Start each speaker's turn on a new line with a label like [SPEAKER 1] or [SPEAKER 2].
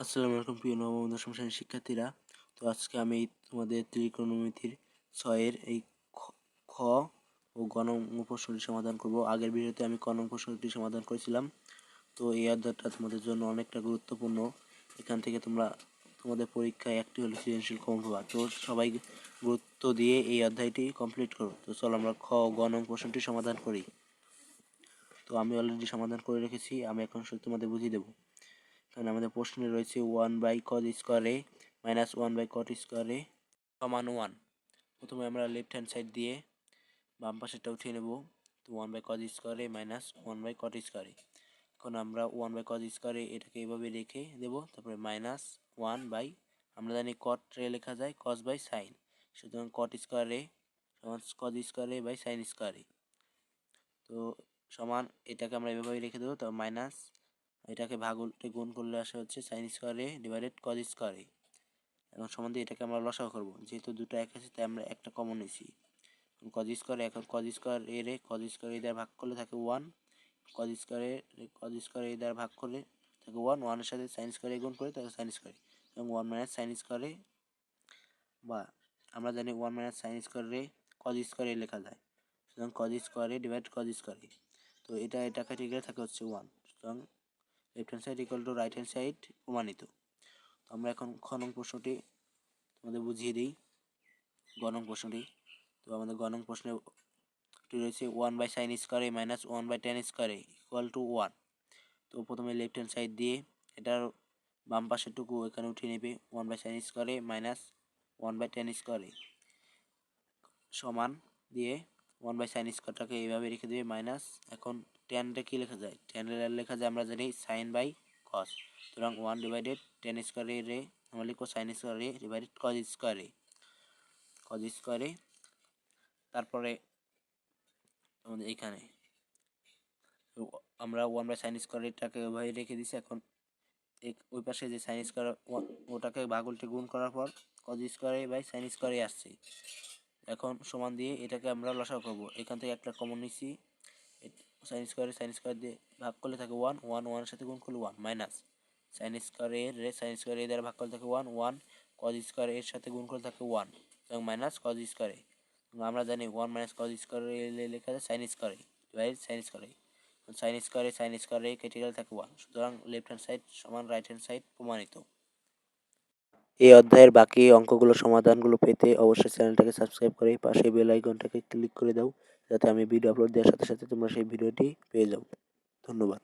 [SPEAKER 1] আসসালামু আলাইকুম প্রিয় নবম দশম শ্রেণীর শিক্ষার্থীরা। তো আজকে আমি তোমাদের ত্রিকোণমিতির 6-এর এই খ ও গ নং প্রশ্নটি সমাধান করব। আগের ভিডিওতে আমি ক নং প্রশ্নটি সমাধান করেছিলাম। তো এই অধ্যায়টা তোমাদের জন্য অনেকটা গুরুত্বপূর্ণ। এখান থেকে তোমাদের পরীক্ষায় একটি হলে সৃজনশীল কমন পাবা। তো সবাই গুরুত্ব দিয়ে এই অধ্যায়টি কমপ্লিট করো। তো চলো আমরা খ ও গ নং প্রশ্নটি সমাধান করি। তো আমি অলরেডি সমাধান করে রেখেছি, আমি এখন শুধু তোমাদের বুঝিয়ে দেবো। এখানে আমাদের প্রশ্নে রয়েছে 1/cos square A minus 1/cot square A সমান 1। প্রথমে আমরা লেফট হ্যান্ড সাইড দিয়ে বাম পাশেরটা উঠিয়ে নেব। তো 1/cos স্কোয়ার এ মাইনাস 1/cot স্কোয়ার এ। এখন আমরা 1/cos স্কোয়ার এ এটাকে এভাবে রেখে দেব, তারপরে মাইনাস 1 আমরা জানি cot রে লেখা যায় cos বাই সাইন, সুতরাং cot স্কোয়ার এ সমান cos square A by sine square A. তো সমান এটাকে আমরা এভাবে রেখে দেবো। তো মাইনাস এটাকে ভাগ উল্টে গুণ করলে আসে হচ্ছে সাইন স্কোয়ার এ ডিভাইডেড কজ স্কোয়ার এ। এখন সমান দিয়ে এটাকে আমরা লসাগু করবো, যেহেতু দুটো এক আছে তাই আমরা একটা কমন নিয়েছি। কজ স্কোয়ার এখন কজ স্কোয়ার এ রে কজ স্কোয়ার এ দ্বারা ভাগ করলে থাকে 1, কজ স্কোয়ার এ দ্বারা ভাগ করলে থাকে 1 এর সাথে সাইন স্কোয়ার এ গুণ করে তাকে সাইন স্কোয়ার এবং 1 মাইনাস সাইন স্কোয়ার এ, বা আমরা জানি 1 মাইনাস সাইন স্কোয়ার এ কজ স্কোয়ার এ লেখা যায়, সুতরাং cause square A divide cause square A. তো এটাকে ঠিক থাকে হচ্ছে 1, সুতরাং left hand side equal to right hand side প্রমাণিত। তো আমরা এখন খ নং প্রশ্নটি তোমাদের বুঝিয়ে দিই। গ নং প্রশ্নটি, তো আমাদের গ নং প্রশ্নে রয়েছে 1/sin square A minus 1/tan square A equal to 1। তো প্রথমে লেফট হ্যান্ড সাইড দিয়ে এটার বাম পাশেরটুকু এখানে উঠিয়ে নেবে, 1/sin square A minus 1/tan square A সমান দিয়ে 1/sin স্কোয়ারটাকে এইভাবে রেখে দেবে মাইনাস। এখন ট্যানটা কি লেখা যায়? ট্যান লেখা যায় আমরা জানি সাইন বাই কস, সুতরাং 1 ডিভাইডেড ট্যান স্কোয়ার এ রে আমরা লিখবো সাইন স্কোয়ার এ ডিভাইডেড কজ স্কোয়ার এ। তারপরে আমাদের এখানে আমরা 1/sin স্কোয়ার এটাকে ওইভাবে রেখে দিছি। এখন ওই পাশে যে সাইন স্কোয়ার ওটাকে ভাগ উল্টে গুণ করার পর cos square A by sine square A আসছে। এখন সমান দিয়ে এটাকে আমরা লসাগু করবো, এখান থেকে একটা কমন নিচ্ছি, সাইন স্কোয়ার দিয়ে ভাগ করলে থাকে 1 এর সাথে গুণ করলে 1 মাইনাস সাইন স্কোয়ার এ দ্বারা ভাগ করলে থাকে 1 কজ স্কোয়ার এর সাথে গুণ করলে থাকে 1 এবং মাইনাস কজ স্কোয়ার এ। আমরা জানি 1 মাইনাস কজ স্কোয়ার এ লেখা যায় সাইন স্কোয়ার এ ডিভাইড সাইন স্কোয়ার এ কেটে গেলে থাকে 1, সুতরাং লেফট হ্যান্ড সাইড সমান রাইট হ্যান্ড সাইড প্রমাণিত। এই অধ্যায়ের বাকি অঙ্কগুলো সমাধানগুলো পেতে অবশ্যই চ্যানেলটাকে সাবস্ক্রাইব করে পাশে বেল আইকনটাকে ক্লিক করে দাও, যাতে আমি ভিডিও আপলোড দেওয়ার সাথে সাথে তোমরা সেই ভিডিওটি পেয়ে যাও। ধন্যবাদ।